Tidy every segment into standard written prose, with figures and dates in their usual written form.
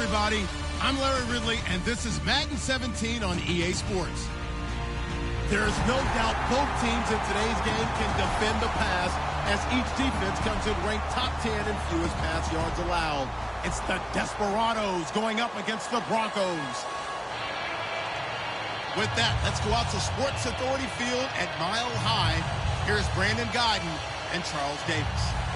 everybody. I'm Larry Ridley, and this is Madden 17 on EA Sports. There is no doubt both teams in today's game can defend the pass, as each defense comes in ranked top 10 in fewest pass yards allowed. It's the Desperados going up against the Broncos. With that, let's go out to Sports Authority Field at Mile High. Here's Brandon Guyton and Charles Davis.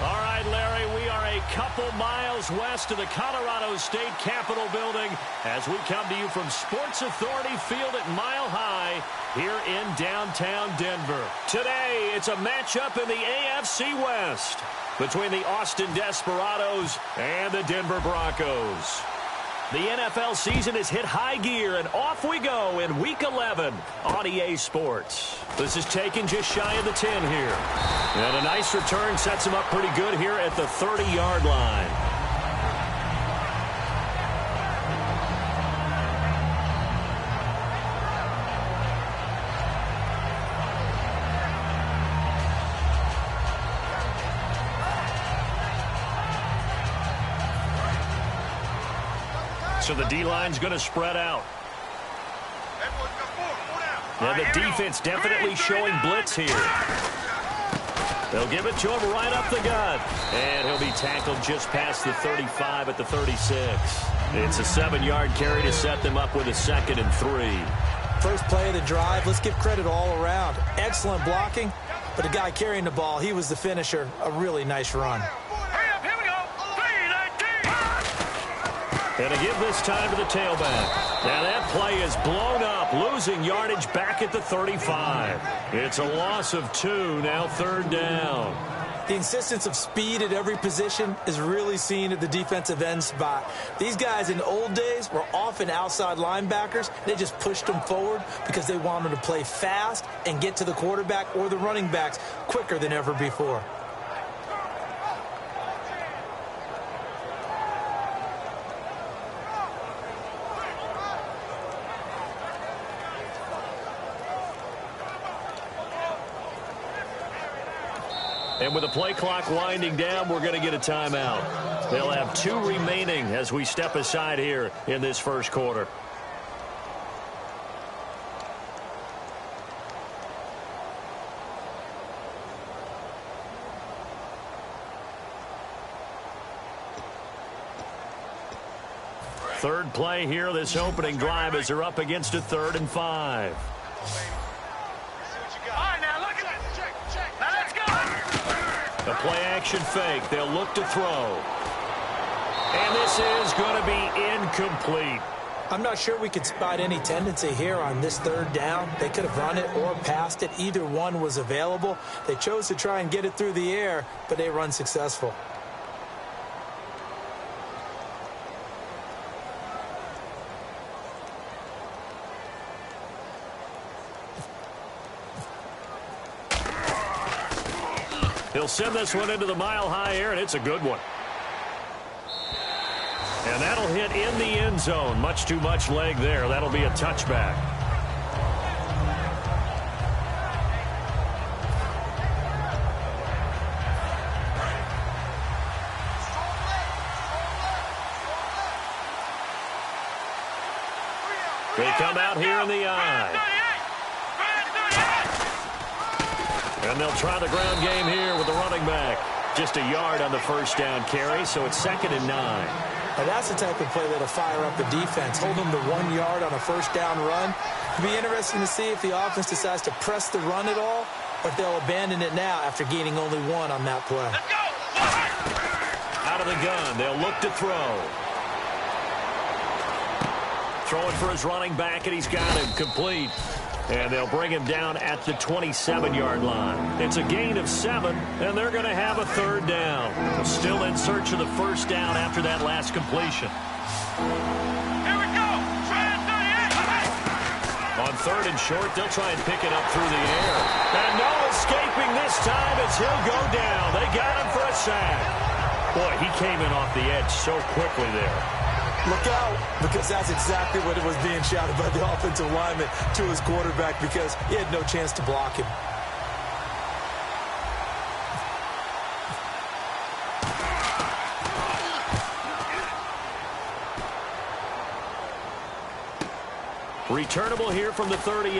All right, Larry, we are a couple miles west of the Colorado State Capitol building as we come to you from Sports Authority Field at Mile High here in downtown Denver. Today, it's a matchup in the AFC West between the Austin Desperados and the Denver Broncos. The NFL season has hit high gear, and off we go in Week 11 on EA Sports. This is taken just shy of the 10 here. And a nice return sets him up pretty good here at the 30-yard line. So the D-line's going to spread out. And the defense definitely showing blitz here. They'll give it to him right up the gut. And he'll be tackled just past the 35 at the 36. It's a 7-yard carry to set them up with a 2nd and 3. First play of the drive, let's give credit all around. Excellent blocking, but the guy carrying the ball, he was the finisher. A really nice run. And to give this time to the tailback. Now that play is blown up, losing yardage back at the 35. It's a loss of 2, now 3rd down. The insistence of speed at every position is really seen at the defensive end spot. These guys in the old days were often outside linebackers. They just pushed them forward because they wanted to play fast and get to the quarterback or the running backs quicker than ever before. And with the play clock winding down, we're going to get a timeout. They'll have 2 remaining as we step aside here in this first quarter. Third play here, this opening drive, as they're up against a 3rd and 5. A play-action fake. They'll look to throw. And this is going to be incomplete. I'm not sure we could spot any tendency here on this 3rd down. They could have run it or passed it. Either one was available. They chose to try and get it through the air, but they run successful. He'll send this one into the mile-high air, and it's a good one. And that'll hit in the end zone. Much too much leg there. That'll be a touchback. They come out here in the eye. And they'll try the ground game here with the running back. Just a yard on the first down carry, so it's 2nd and 9. Now that's the type of play that'll fire up the defense. Hold them to 1 yard on a first down run. It'll be interesting to see if the offense decides to press the run at all, or if they'll abandon it now after gaining only 1 on that play. Let's go! Out of the gun, they'll look to throw. Throwing for his running back, and he's got him complete. And they'll bring him down at the 27-yard line. It's a gain of 7, and they're going to have a 3rd down. Still in search of the first down after that last completion. Here we go. On 3rd and short, they'll try and pick it up through the air. And no escaping this time as he'll go down. They got him for a sack. Boy, he came in off the edge so quickly there. Look out, because that's exactly what it was being shouted by the offensive lineman to his quarterback, because he had no chance to block him. Returnable here from the 38.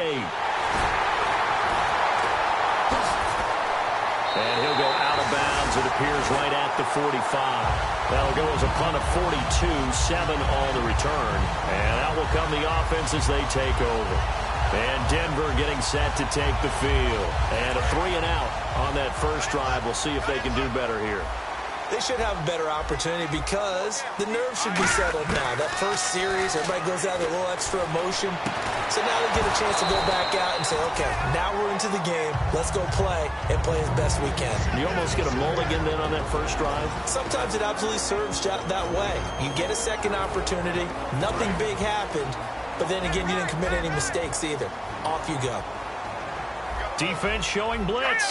And he'll go out of bounds, it appears, right at the 45. That'll go as a punt of 42, 7 on the return. And out will come the offense as they take over. And Denver getting set to take the field. And a 3-and-out on that first drive. We'll see if they can do better here. They should have a better opportunity because the nerves should be settled now. That first series, everybody goes out with a little extra emotion. So now they get a chance to go back out and say, okay, now we're into the game. Let's go play and play as best we can. You almost get a mulligan then on that first drive? Sometimes it absolutely serves that way. You get a second opportunity. Nothing big happened. But then again, you didn't commit any mistakes either. Off you go. Defense showing blitz.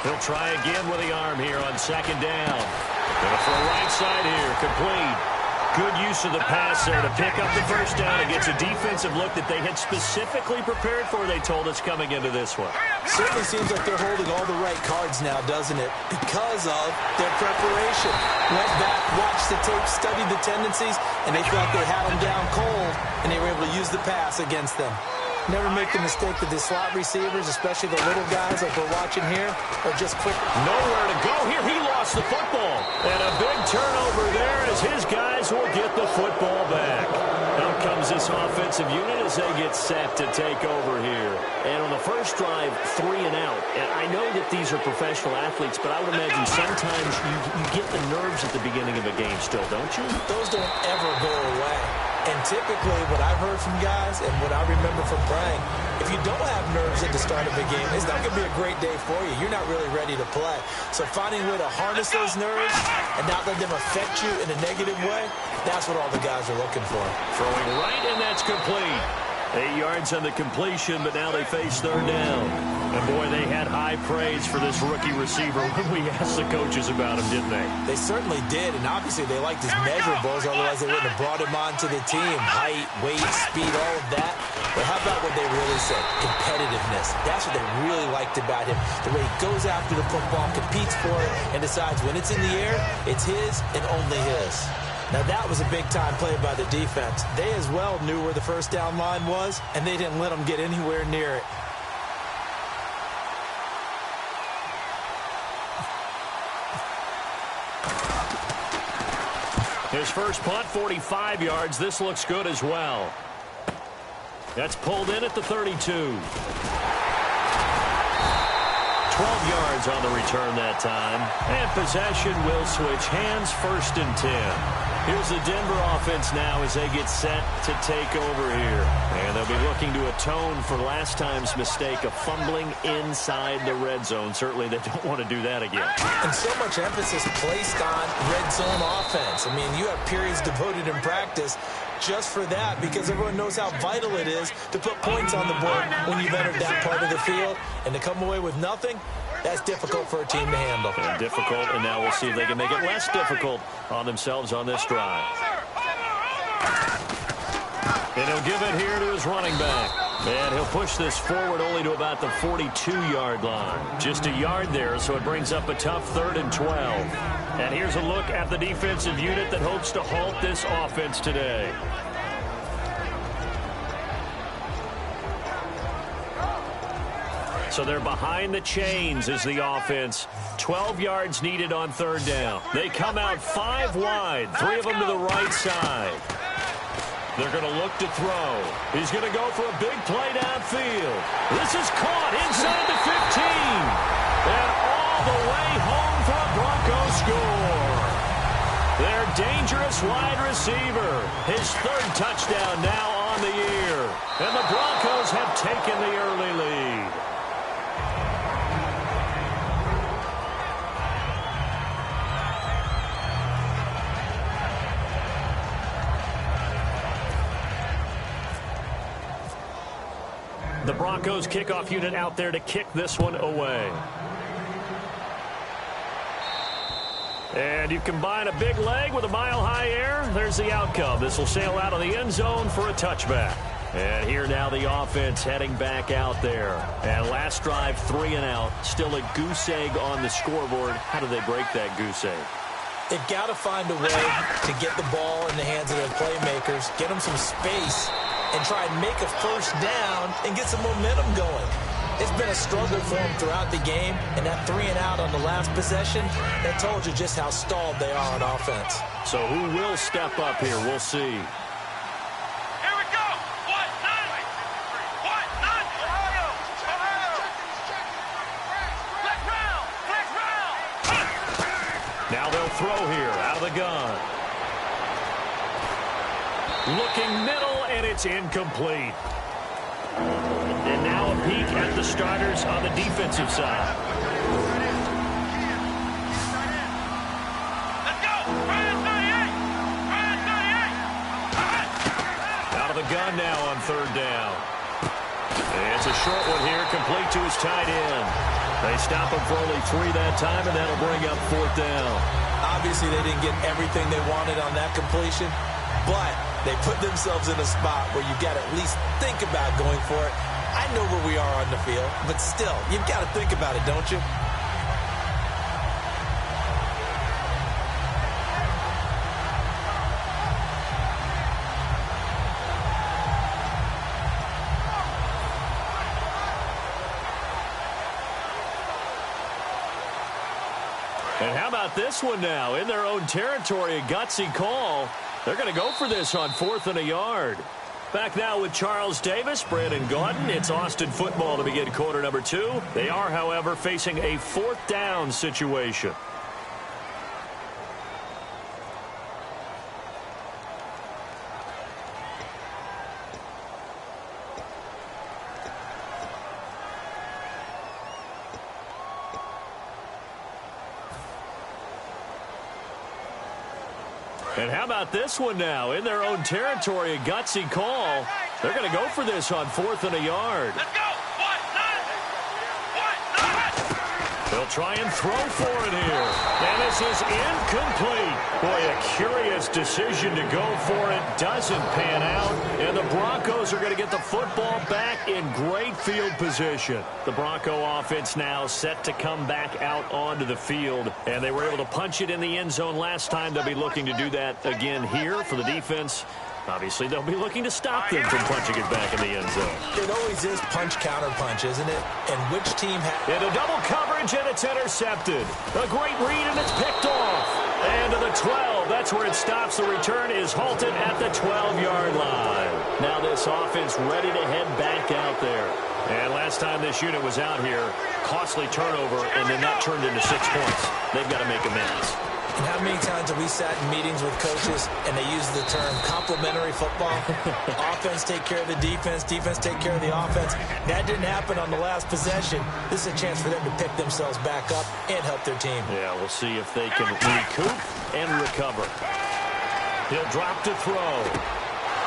He'll try again with the arm here on second down. Going for a right side here, complete. Good use of the pass there to pick up the first down. It gets a defensive look that they had specifically prepared for, they told us, coming into this one. Certainly seems like they're holding all the right cards now, doesn't it? Because of their preparation. Went back, watched the tape, studied the tendencies, and they felt they had them down cold, and they were able to use the pass against them. Never make the mistake that the slot receivers, especially the little guys like we're watching here, are just quick. Nowhere to go here. He lost the football. And a big turnover there as his guys will get the football back. Out comes this offensive unit as they get set to take over here. And on the first drive, 3-and-out. And I know that these are professional athletes, but I would imagine sometimes you get the nerves at the beginning of a game still, don't you? Those don't ever go away. And typically, what I've heard from guys and what I remember from playing, if you don't have nerves at the start of a game, it's not going to be a great day for you. You're not really ready to play. So finding a way to harness those nerves and not let them affect you in a negative way, that's what all the guys are looking for. Throwing right, and that's complete. 8 yards on the completion, but now they face third down. And, boy, they had high praise for this rookie receiver when we asked the coaches about him, didn't they? They certainly did, and obviously they liked his measurables, otherwise they wouldn't have brought him onto the team. Height, weight, speed, all of that. But how about what they really said? Competitiveness. That's what they really liked about him. The way he goes after the football, competes for it, and decides when it's in the air, it's his and only his. Now, that was a big-time play by the defense. They as well knew where the first down line was, and they didn't let them get anywhere near it. His first punt, 45 yards. This looks good as well. That's pulled in at the 32. 12 yards on the return that time. And possession will switch hands, 1st and 10. Here's the Denver offense now as they get set to take over here. And they'll be looking to atone for last time's mistake of fumbling inside the red zone. Certainly they don't want to do that again. And so much emphasis placed on red zone offense. I mean, you have periods devoted in practice just for that because everyone knows how vital it is to put points on the board when you've entered that part of the field. And to come away with nothing, that's difficult for a team to handle. And difficult, and now we'll see if they can make it less difficult on themselves on this drive. And he'll give it here to his running back. And he'll push this forward only to about the 42-yard line. Just a yard there, so it brings up a tough 3rd and 12. And here's a look at the defensive unit that hopes to halt this offense today. So they're behind the chains as the offense. 12 yards needed on 3rd down. They come out 5 wide, 3 of them to the right side. They're going to look to throw. He's going to go for a big play downfield. This is caught inside the 15. And all the way home for a Broncos score. Their dangerous wide receiver. His 3rd touchdown now on the year. And the Broncos have taken the early lead. The Broncos kickoff unit out there to kick this one away. And you combine a big leg with a mile-high air, there's the outcome. This will sail out of the end zone for a touchback. And here now the offense heading back out there. And last drive, 3-and-out. Still a goose egg on the scoreboard. How do they break that goose egg? They've got to find a way to get the ball in the hands of their playmakers, get them some space, and try and make a first down and get some momentum going. It's been a struggle for them throughout the game, and that 3-and-out on the last possession, that told you just how stalled they are on offense. So who will step up here? We'll see. Here we go. What? None. Ohio. Flex round. Now they'll throw here out of the gun. Looking middle, and it's incomplete. And now a peek at the starters on the defensive side. Let's go. Ryan 38. Out of the gun now on third down. It's a short one here, complete to his tight end. They stop him for only 3 that time, and that'll bring up fourth down. Obviously, they didn't get everything they wanted on that completion, but they put themselves in a spot where you got to at least think about going for it. I know where we are on the field, but still, you've got to think about it, don't you? And how about this one now? In their own territory, a gutsy call. They're going to go for this on 4th and a yard. Back now with Charles Davis, Brandon Gaudin. It's Austin football to begin quarter number 2. They are, however, facing a 4th down situation. And how about this one now? In their own territory, a gutsy call. They're going to go for this on 4th and a yard. Let's go. What? None. They'll try and throw for it here. And this is incomplete. Boy, a curious decision to go for it. Doesn't pan out. And the Broncos are going to get the football back in great field position. The Bronco offense now set to come back out onto the field. And they were able to punch it in the end zone last time. They'll be looking to do that again here for the defense. Obviously, they'll be looking to stop them from punching it back in the end zone. It always is punch-counter-punch, isn't it? And which team has... Into double coverage, and it's intercepted. A great read, and it's picked off. And to the 12. That's where it stops. The return is halted at the 12-yard line. Now this offense ready to head back out there. And last time this unit was out here, costly turnover, and then that turned into 6 points. They've got to make amends. And how many times have we sat in meetings with coaches and they use the term complementary football? Offense take care of the defense, defense take care of the offense. That didn't happen on the last possession. This is a chance for them to pick themselves back up and help their team. Yeah, we'll see if they can recoup and recover. He'll drop to throw.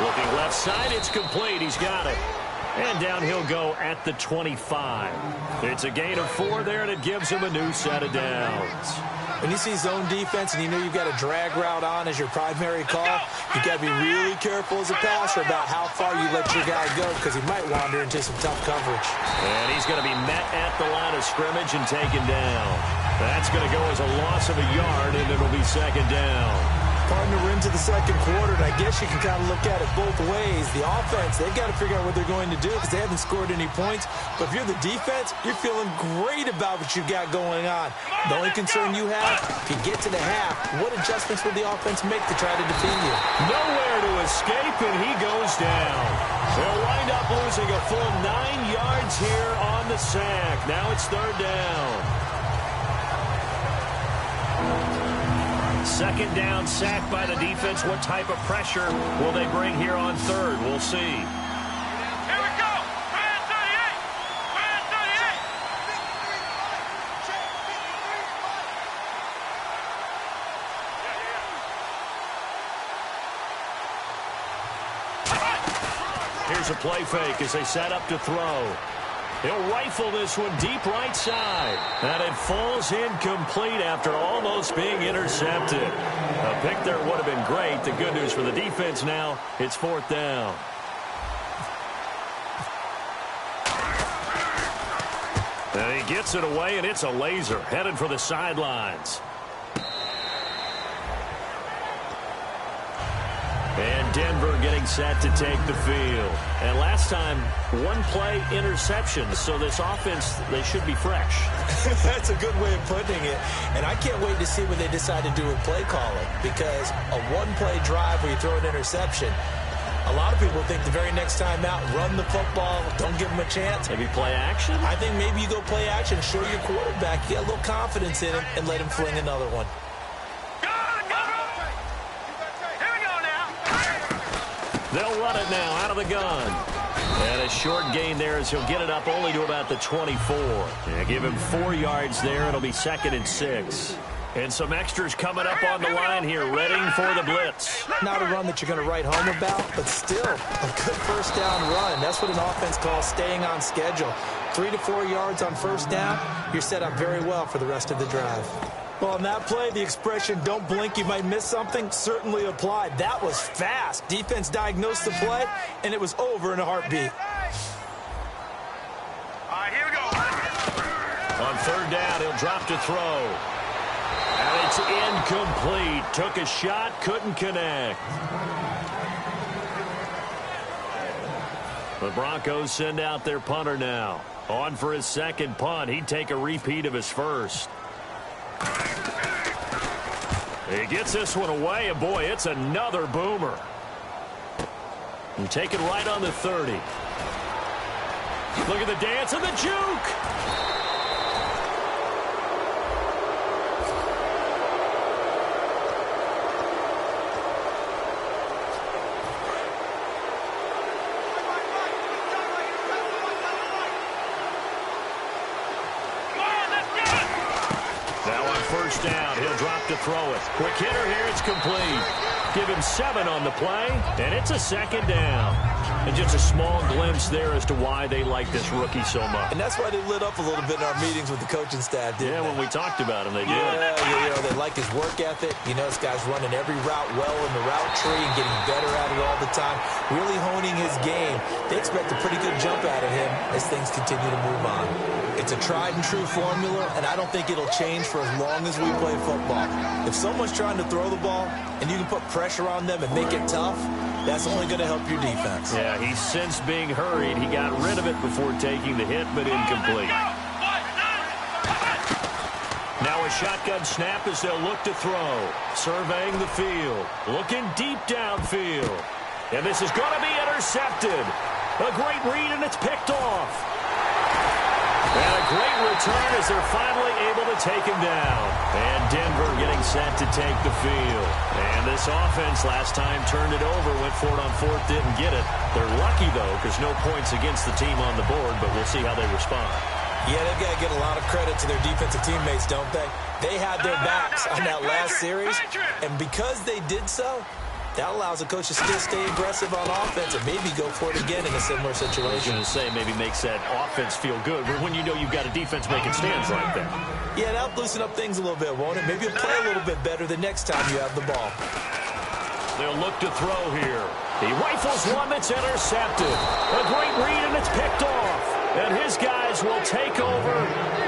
Looking left side, it's complete. He's got it. And down he'll go at the 25. It's a gain of 4 there, and it gives him a new set of downs. When you see zone defense and you know you've got a drag route on as your primary call, you've got to be really careful as a passer about how far you let your guy go because he might wander into some tough coverage. And he's going to be met at the line of scrimmage and taken down. That's going to go as a loss of a yard, and it'll be second down. Partner, we're into the second quarter, and I guess you can kind of look at it both ways. The offense, they've got to figure out what they're going to do because they haven't scored any points. But if you're the defense, you're feeling great about what you got going on. The only concern you have, if you get to the half, what adjustments will the offense make to try to defend you? Nowhere to escape, and he goes down. They'll wind up losing a full 9 yards here on the sack. Now it's third down. Second down, sack by the defense. What type of pressure will they bring here on third? We'll see. Here we go. Ryan 38. Ryan 38. Here's a play fake as they set up to throw. He'll rifle this one deep right side. And it falls incomplete after almost being intercepted. A pick there would have been great. The good news for the defense now, it's fourth down. And he gets it away, and it's a laser headed for the sidelines. Denver getting set to take the field. And last time, one-play interception. So this offense, they should be fresh. That's a good way of putting it. And I can't wait to see what they decide to do with play calling. Because a one-play drive where you throw an interception, a lot of people think the very next time out, run the football, don't give them a chance. Maybe play action? I think maybe you go play action, show your quarterback, get a little confidence in him, and let him fling another one. They'll run it now out of the gun. And a short gain there as he'll get it up only to about the 24. Yeah, give him 4 yards there. It'll be 2nd and 6. And some extras coming up on the line here, readying for the blitz. Not a run that you're going to write home about, but still a good first down run. That's what an offense calls staying on schedule. 3 to 4 yards on first down, you're set up very well for the rest of the drive. Well, on that play, the expression, don't blink, you might miss something, certainly applied. That was fast. Defense diagnosed the play, and it was over in a heartbeat. All right, here we go. On 3rd down, he'll drop to throw. And it's incomplete. Took a shot, couldn't connect. The Broncos send out their punter now. On for his 2nd punt. He'd take a repeat of his first. He gets this one away, and boy, it's another boomer. And take it right on the 30. Look at the dance and the juke. Down. He'll drop to throw it. Quick hitter here. It's complete. Give him 7 on the play, and it's a 2nd down. And just a small glimpse there as to why they like this rookie so much. And that's why they lit up a little bit in our meetings with the coaching staff, didn't they? When we talked about him, they did. Yeah, they like his work ethic. You know, this guy's running every route well in the route tree and getting better at it all the time, really honing his game. They expect a pretty good jump out of him as things continue to move on. It's a tried-and-true formula, and I don't think it'll change for as long as we play football. If someone's trying to throw the ball and you can put pressure on them and make it tough, that's only going to help your defense. Yeah, he's since being hurried. He got rid of it before taking the hit, but incomplete. Now a shotgun snap as they'll look to throw. Surveying the field. Looking deep downfield. And this is going to be intercepted. A great read, and it's picked off. And a great return as they're finally able to take him down. And Denver getting set to take the field. And this offense last time turned it over, went for it on 4th, didn't get it. They're lucky, though, because no points against the team on the board, but we'll see how they respond. Yeah, they've got to get a lot of credit to their defensive teammates, don't they? They had their backs on that last series, and because they did so, that allows a coach to still stay aggressive on offense and maybe go for it again in a similar situation. I was going to say maybe makes that offense feel good, but when you know you've got a defense making stands like that. Yeah, that'll loosen up things a little bit, won't it? Maybe you'll play a little bit better the next time you have the ball. They'll look to throw here. He rifles one that's intercepted. A great read, and it's picked off. And his guys will take over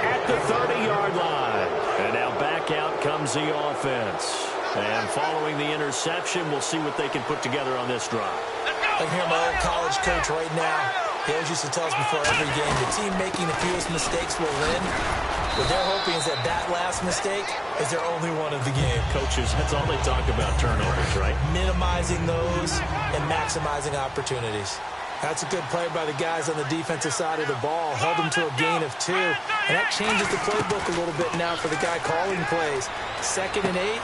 at the 30-yard line. And now back out comes the offense. And following the interception, we'll see what they can put together on this drive. I can hear my old college coach right now. He always used to tell us before every game, the team making the fewest mistakes will win. What they're hoping is that that last mistake is their only one of the game. Coaches, that's all they talk about, turnovers, right? Minimizing those and maximizing opportunities. That's a good play by the guys on the defensive side of the ball. Held them to a gain of 2. And that changes the playbook a little bit now for the guy calling plays. 2nd and 8.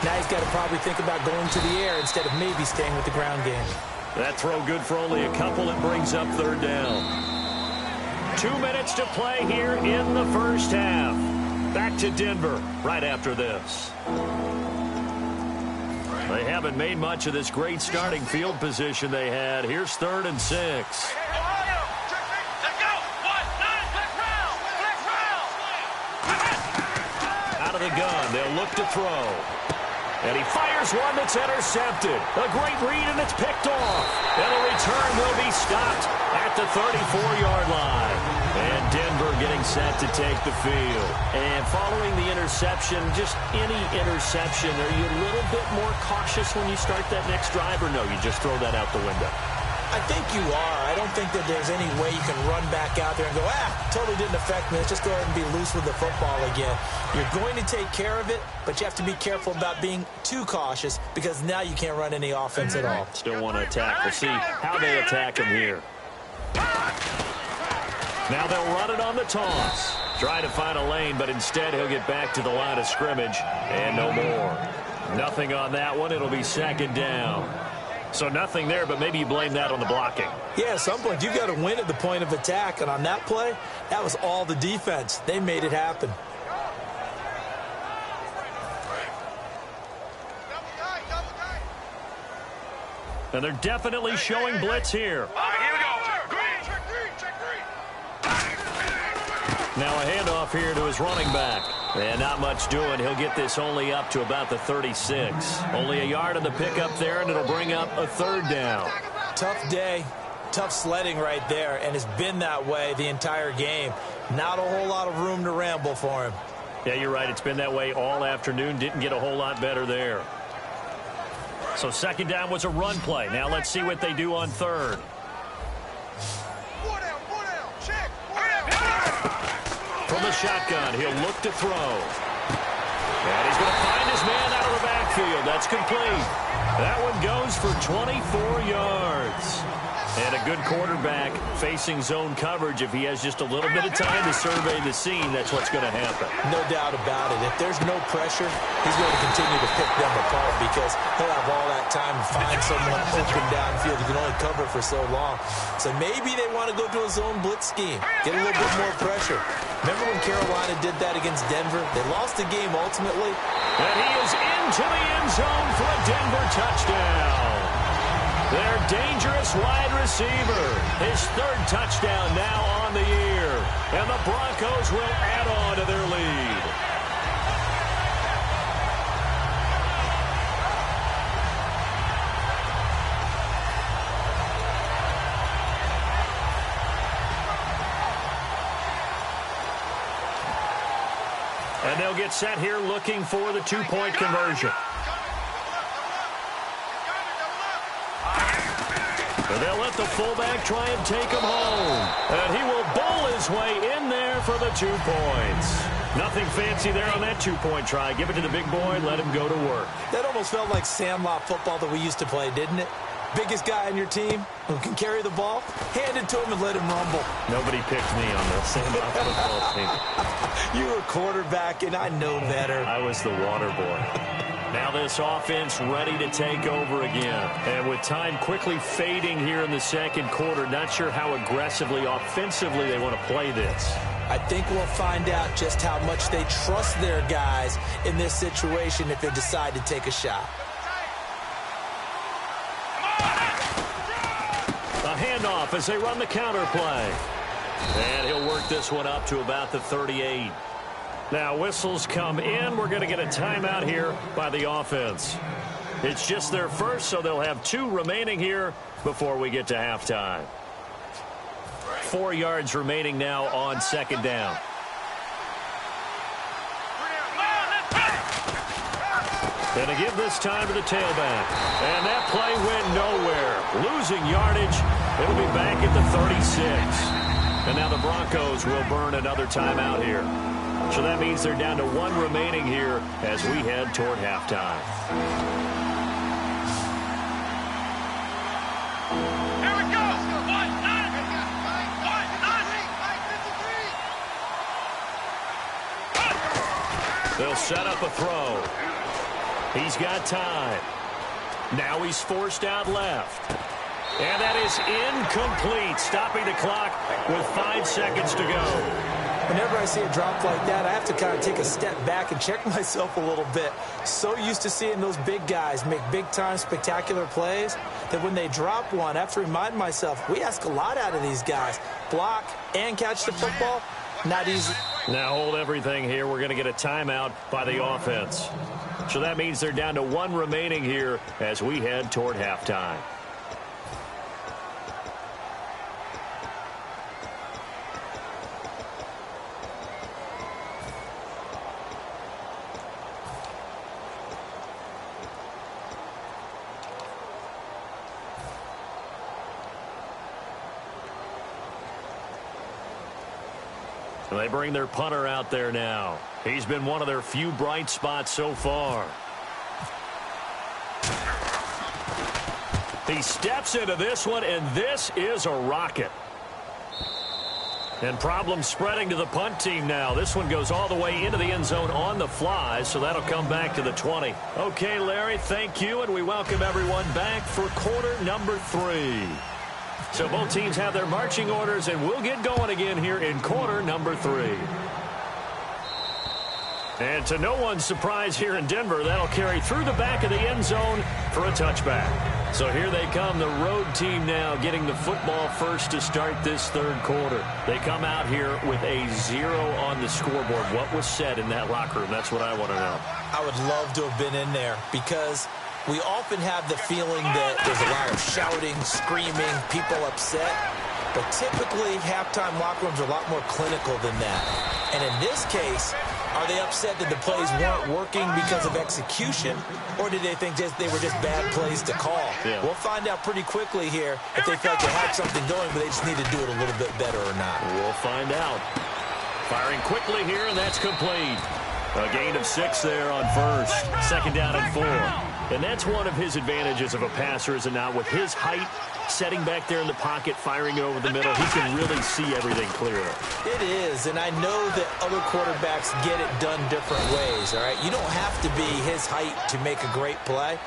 Now he's got to probably think about going to the air instead of maybe staying with the ground game. That throw good for only a couple. It brings up 3rd down. 2 minutes to play here in the first half. Back to Denver right after this. They haven't made much of this great starting field position they had. Here's 3rd and 6. Out of the gun, they'll look to throw. And he fires one that's intercepted. A great read, and it's picked off. And the return will be stopped at the 34-yard line. And Denver getting set to take the field. And following the interception, just any interception, are you a little bit more cautious when you start that next drive, or no, you just throw that out the window? I think you are. I don't think that there's any way you can run back out there and go, totally didn't affect me. Let's just go ahead and be loose with the football again. You're going to take care of it, but you have to be careful about being too cautious because now you can't run any offense at all. Still want to attack. We'll see how they attack him here. Now they'll run it on the toss. Try to find a lane, but instead he'll get back to the line of scrimmage and no more. Nothing on that one. It'll be second down. So nothing there, but maybe you blame that on the blocking. Yeah, at some point you've got to win at the point of attack, and on that play, that was all the defense. They made it happen. And they're definitely showing blitz here. All right, here we go. Now a handoff here to his running back. And not much doing. He'll get this only up to about the 36. Only a yard on the pickup there, and it'll bring up a third down. Tough day, tough sledding right there, and it's been that way the entire game. Not a whole lot of room to ramble for him. Yeah, you're right. It's been that way all afternoon. Didn't get a whole lot better there. So second down was a run play. Now let's see what they do on third. From the shotgun, he'll look to throw. And he's going to find his man out of the backfield. That's complete. That one goes for 24 yards. And a good quarterback facing zone coverage. If he has just a little bit of time to survey the scene, that's what's going to happen. No doubt about it. If there's no pressure, he's going to continue to pick them apart because he'll have all that time to find someone open downfield. He can only cover for so long. So maybe they want to go to a zone blitz scheme, get a little bit more pressure. Remember when Carolina did that against Denver? They lost the game ultimately. And he is into the end zone for a Denver touchdown. Their dangerous wide receiver. His third touchdown now on the year. And the Broncos will add on to their lead. And they'll get set here looking for the two-point conversion. And they'll let the fullback try and take him home. And he will bowl his way in there for the 2 points. Nothing fancy there on that two-point try. Give it to the big boy, let him go to work. That almost felt like Sandlot football that we used to play, didn't it? Biggest guy on your team who can carry the ball, hand it to him and let him rumble. Nobody picked me on the Sandlot football team. You were quarterback, and I know better. I was the water boy. Now this offense ready to take over again. And with time quickly fading here in the second quarter, not sure how aggressively, offensively they want to play this. I think we'll find out just how much they trust their guys in this situation if they decide to take a shot. A handoff as they run the counter play. And he'll work this one up to about the 38. Now whistles come in. We're going to get a timeout here by the offense. It's just their first, so they'll have 2 remaining here before we get to halftime. 4 yards remaining now on second down. And to give this time to the tailback. And that play went nowhere. Losing yardage. It'll be back at the 36. And now the Broncos will burn another timeout here. So that means they're down to 1 remaining here as we head toward halftime. Here we go. They'll set up a throw. He's got time. Now he's forced out left. And that is incomplete, stopping the clock with 5 seconds to go. Whenever I see a drop like that, I have to kind of take a step back and check myself a little bit. So used to seeing those big guys make big-time spectacular plays that when they drop one, I have to remind myself, we ask a lot out of these guys. Block and catch the football, not easy. Now hold everything here. We're going to get a timeout by the offense. So that means they're down to 1 remaining here as we head toward halftime. They bring their punter out there now. He's been one of their few bright spots so far. He steps into this one, and this is a rocket. And problems spreading to the punt team now. This one goes all the way into the end zone on the fly, so that'll come back to the 20. Okay, Larry, thank you, and we welcome everyone back for quarter number 3. So both teams have their marching orders, and we'll get going again here in quarter number 3. And to no one's surprise here in Denver, that'll carry through the back of the end zone for a touchback. So here they come, the road team now getting the football first to start this third quarter. They come out here with a 0 on the scoreboard. What was said in that locker room? That's what I want to know. I would love to have been in there because we often have the feeling that there's a lot of shouting, screaming, people upset. But typically, halftime locker rooms are a lot more clinical than that. And in this case, are they upset that the plays weren't working because of execution, or did they think they were just bad plays to call? Yeah. We'll find out pretty quickly here if they felt they had something going, but they just need to do it a little bit better or not. We'll find out. Firing quickly here, and that's complete. A gain of 6 there on first. Second down and 4. And that's one of his advantages of a passer, is it not? With his height, setting back there in the pocket, firing it over the middle, he can really see everything clearly. It is, and I know that other quarterbacks get it done different ways, all right? You don't have to be his height to make a great play,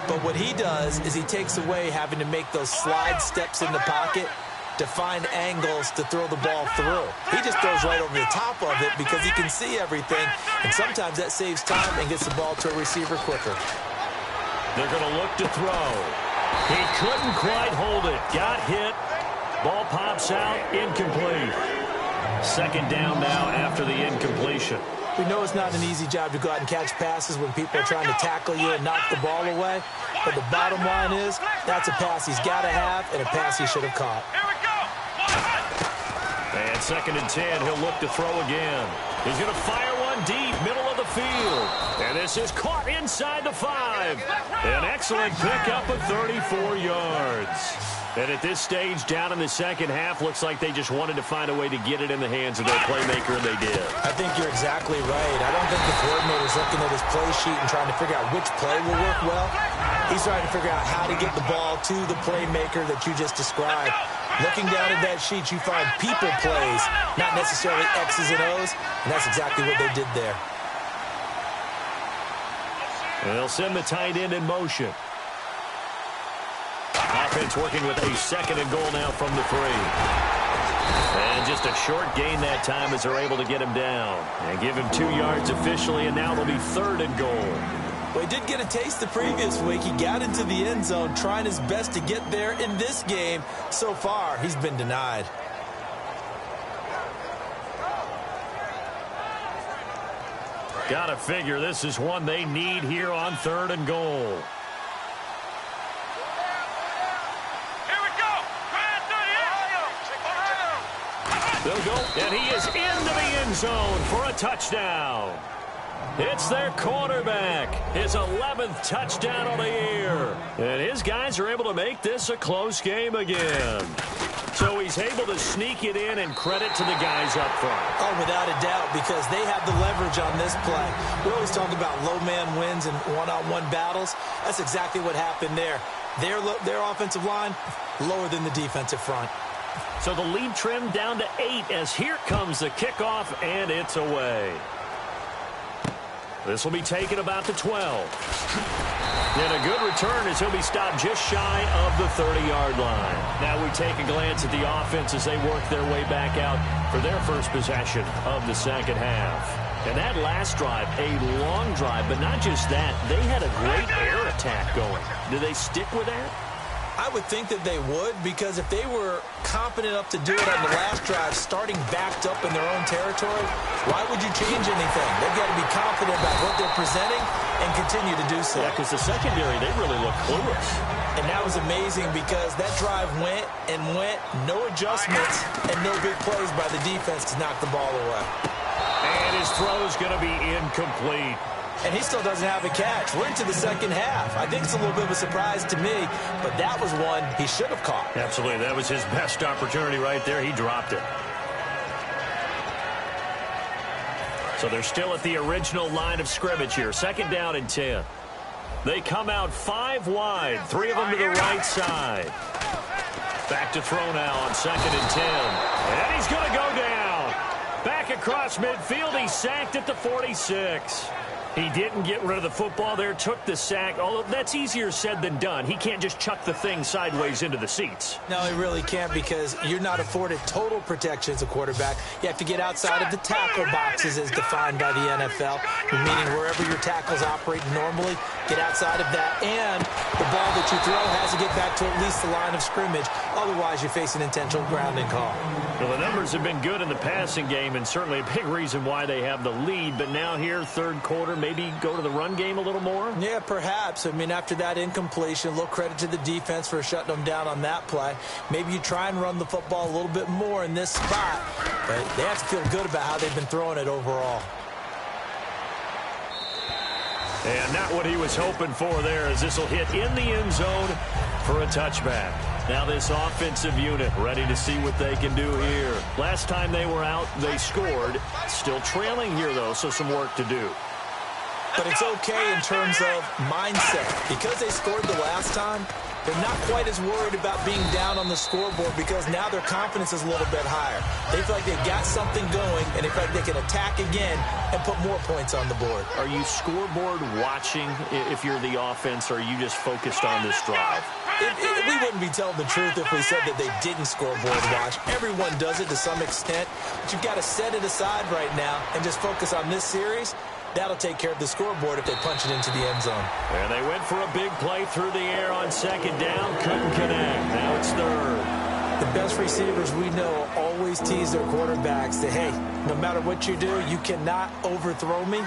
but what he does is he takes away having to make those slide steps in the pocket to find angles to throw the ball through. He just throws right over the top of it because he can see everything, and sometimes that saves time and gets the ball to a receiver quicker. They're going to look to throw. He couldn't quite hold it. Got hit. Ball pops out. Incomplete. Second down now after the incompletion. We know it's not an easy job to go out and catch passes when people are trying to tackle you and knock the ball away. But the bottom line is that's a pass he's got to have and a pass he should have caught. And second and 10, he'll look to throw again. He's going to fire one deep, middle of the field. And this is caught inside the 5. An excellent pickup of 34 yards. And at this stage, down in the second half, looks like they just wanted to find a way to get it in the hands of their playmaker, and they did. I think you're exactly right. I don't think the coordinator's looking at his play sheet and trying to figure out which play will work well. He's trying to figure out how to get the ball to the playmaker that you just described. Looking down at that sheet, you find people plays, not necessarily X's and O's, and that's exactly what they did there. And they'll send the tight end in motion. Offense working with a second and goal now from the 3. And just a short gain that time as they're able to get him down. And give him 2 yards officially, and now it'll be third and goal. Well, he did get a taste the previous week. He got into the end zone, trying his best to get there in this game. So far, he's been denied. Gotta figure this is one they need here on third and goal. They'll go, and he is into the end zone for a touchdown. It's their quarterback, his 11th touchdown of the year. And his guys are able to make this a close game again. So he's able to sneak it in, and credit to the guys up front. Oh, without a doubt, because they have the leverage on this play. We always talk about low man wins and one-on-one battles. That's exactly what happened there. Their offensive line, lower than the defensive front. So the lead trimmed down to 8 as here comes the kickoff, and it's away. This will be taken about to 12. And a good return as he'll be stopped just shy of the 30-yard line. Now we take a glance at the offense as they work their way back out for their first possession of the second half. And that last drive, a long drive, but not just that. They had a great air attack going. Do they stick with that? I would think that they would, because if they were competent enough to do it on the last drive, starting backed up in their own territory, why would you change anything? They've got to be confident about what they're presenting and continue to do so. Yeah, because the secondary, they really look clueless. And that was amazing because that drive went and went, no adjustments, and no big plays by the defense to knock the ball away. And his throw is going to be incomplete. And he still doesn't have a catch. We're into the second half. I think it's a little bit of a surprise to me, but that was one he should have caught. Absolutely. That was his best opportunity right there. He dropped it. So they're still at the original line of scrimmage here. 2nd down and 10. They come out 5 wide, 3 of them to the right side. Back to throw now on 2nd and 10. And he's going to go down. Back across midfield, he's sacked at the 46. He didn't get rid of the football there, took the sack. Although that's easier said than done. He can't just chuck the thing sideways into the seats. No, he really can't, because you're not afforded total protection as a quarterback. You have to get outside of the tackle boxes as defined by the NFL, meaning wherever your tackles operate normally, get outside of that. And the ball that you throw has to get back to at least the line of scrimmage. Otherwise, you're facing intentional grounding call. Well, the numbers have been good in the passing game, and certainly a big reason why they have the lead. But now here, 3rd quarter, maybe go to the run game a little more? Yeah, perhaps. I mean, after that incompletion, a little credit to the defense for shutting them down on that play. Maybe you try and run the football a little bit more in this spot, but they have to feel good about how they've been throwing it overall. And not what he was hoping for there, as this will hit in the end zone for a touchback. Now this offensive unit ready to see what they can do here. Last time they were out, they scored. Still trailing here, though, so some work to do. But it's okay in terms of mindset. Because they scored the last time, they're not quite as worried about being down on the scoreboard, because now their confidence is a little bit higher. They feel like they've got something going, and they feel like they can attack again and put more points on the board. Are you scoreboard watching if you're the offense, or are you just focused on this drive? We wouldn't be telling the truth if we said that they didn't scoreboard watch. Everyone does it to some extent, but you've got to set it aside right now and just focus on this series. That'll take care of the scoreboard if they punch it into the end zone. And they went for a big play through the air on 2nd down. Couldn't connect. Now it's 3rd. The best receivers we know always tease their quarterbacks that, hey, no matter what you do, you cannot overthrow me.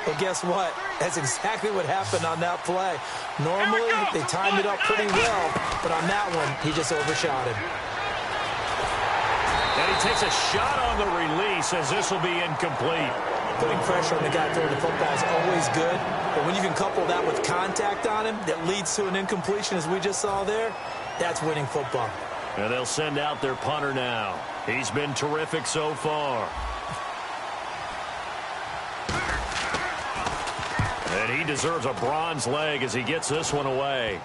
Well, guess what? That's exactly what happened on that play. Normally, they timed it up pretty well, but on that one, he just overshot him. And he takes a shot on the release, as this will be incomplete. Putting pressure on the guy throwing the football is always good, but when you can couple that with contact on him that leads to an incompletion, as we just saw there, that's winning football. And they'll send out their punter now. He's been terrific so far. And he deserves a bronze leg as he gets this one away.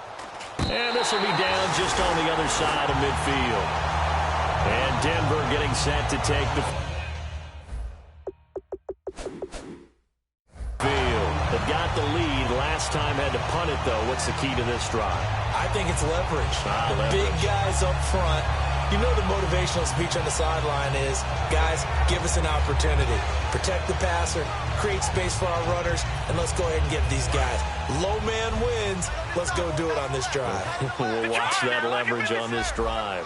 And this will be down just on the other side of midfield. And Denver getting set to take the field. They've got the lead. Last time had to punt it, though. What's the key to this drive? I think it's leverage. The leverage. Big guys up front. You know the motivational speech on the sideline is, guys, give us an opportunity. Protect the passer, create space for our runners, and let's go ahead and get these guys. Low man wins. Let's go do it on this drive. We'll watch that leverage on this drive.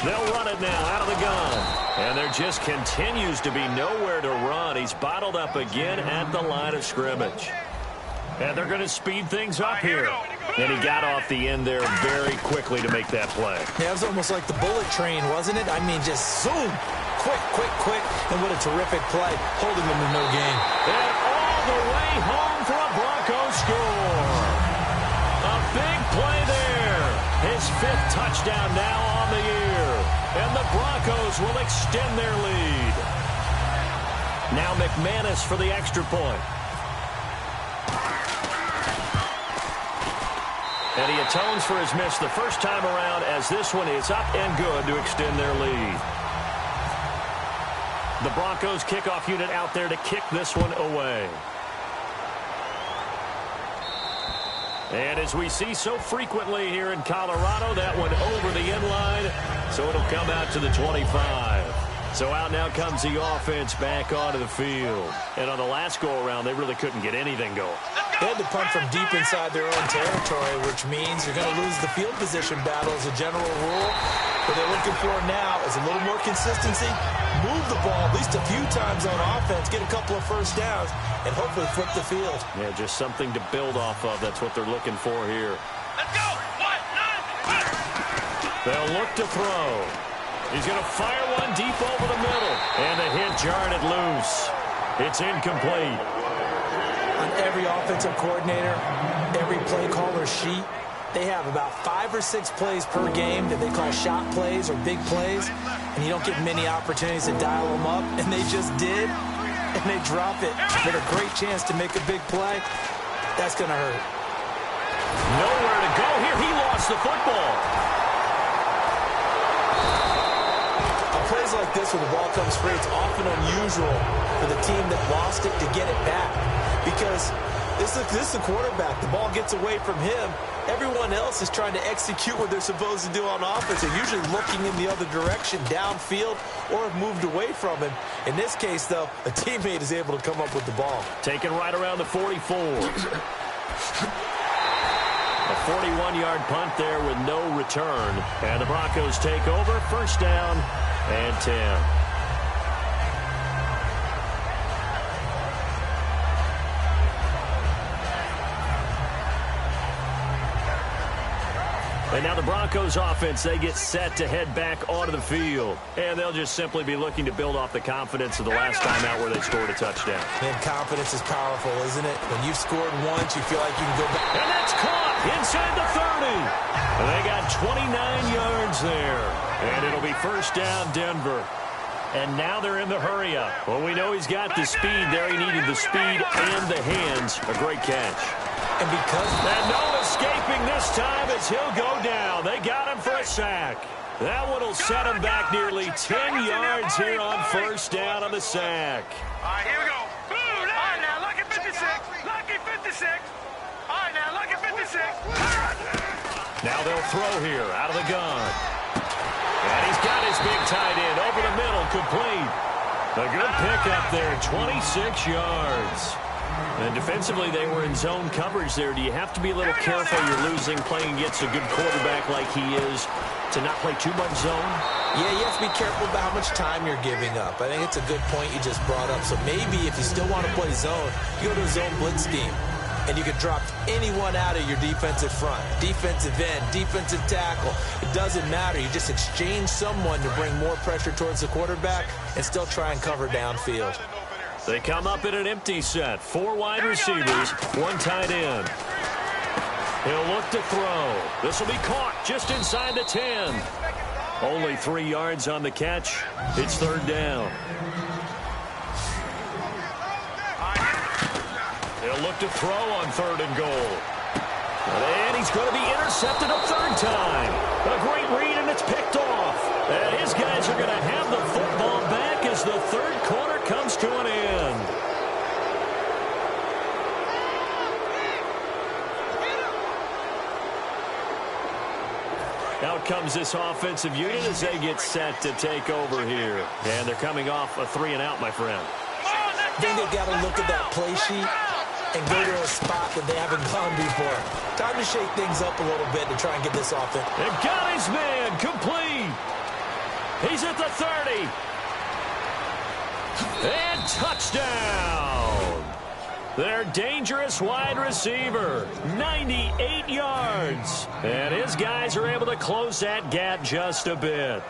They'll run it now out of the gun. And there just continues to be nowhere to run. He's bottled up again at the line of scrimmage. And they're going to speed things up here. And he got off the end there very quickly to make that play. Yeah, it was almost like the bullet train, wasn't it? I mean, just zoom. Quick, quick, quick. And what a terrific play, holding them to no gain. And all the way home for a Broncos score. A big play there. His 5th touchdown now on the year. And the Broncos will extend their lead. Now McManus for the extra point. And he atones for his miss the first time around, as this one is up and good to extend their lead. The Broncos kickoff unit out there to kick this one away. And as we see so frequently here in Colorado, that one over the end line, so it'll come out to the 25. So out now comes the offense back onto the field. And on the last go-around, they really couldn't get anything going. They had to punt from deep inside their own territory, which means you're going to lose the field position battle as a general rule. What they're looking for now is a little more consistency, move the ball at least a few times on offense, get a couple of first downs, and hopefully flip the field. Yeah, just something to build off of. That's what they're looking for here. Let's go! 1, 9, They'll look to throw. He's going to fire one deep over the middle. And the hit jarred it loose. It's incomplete. On every offensive coordinator, every play caller sheet, they have about 5 or 6 plays per game that they call shot plays or big plays, and you don't get many opportunities to dial them up, and they just did. and they drop it with a great chance to make a big play, that's going to hurt. Nowhere to go here. He lost the football. On plays like this, when the ball comes free, it's often unusual for the team that lost it to get it back. Because this is the quarterback. The ball gets away from him. Everyone else is trying to execute what they're supposed to do on offense. They're usually looking in the other direction, downfield, or have moved away from him. In this case, though, a teammate is able to come up with the ball. Taken right around the 44. A 41-yard punt there with no return. And the Broncos take over. First down and 10. And now the Broncos offense, they get set to head back onto the field. And they'll just simply be looking to build off the confidence of the last time out where they scored a touchdown. Man, confidence is powerful, isn't it? When you've scored once, you feel like you can go back. And that's caught inside the 30. And they got 29 yards there. And it'll be first down, Denver. And now they're in the hurry-up. Well, we know he's got the speed there. He needed the speed and the hands. A great catch. And because... And no escaping this time as he'll go down. They got him for a sack. That one will set him back nearly 10 yards here on first down on the sack. All right, here we go. All right, now, lucky 56. Lucky 56. All right, now, lucky 56. Now they'll throw here out of the gun. And he's got his big tight end over the middle, complete. A good pickup there, 26 yards. And defensively, they were in zone coverage there. Do you have to be a little careful? You're losing playing against a good quarterback like he is to not play too much zone? Yeah, you have to be careful about how much time you're giving up. I think it's a good point you just brought up. So maybe if you still want to play zone, you go to a zone blitz scheme. And you can drop anyone out of your defensive front. Defensive end, defensive tackle. It doesn't matter. You just exchange someone to bring more pressure towards the quarterback and still try and cover downfield. They come up in an empty set. 4 wide receivers, 1 tight end. He'll look to throw. This will be caught just inside the 10. Only 3 yards on the catch. It's third down. He'll look to throw on 3rd and goal. And he's going to be intercepted a 3rd time. A great read, and it's picked off. And his guys are going to have the football back as the 3rd quarter comes to an end. Out comes this offensive unit as they get set to take over here. And they're coming off a 3-and-out, my friend. I think they've got to look at that play sheet and go to a spot that they haven't gone before. Time to shake things up a little bit to try and get this offense. They've got his man complete. He's at the 30. And touchdown. Their dangerous wide receiver, 98 yards. And his guys are able to close that gap just a bit.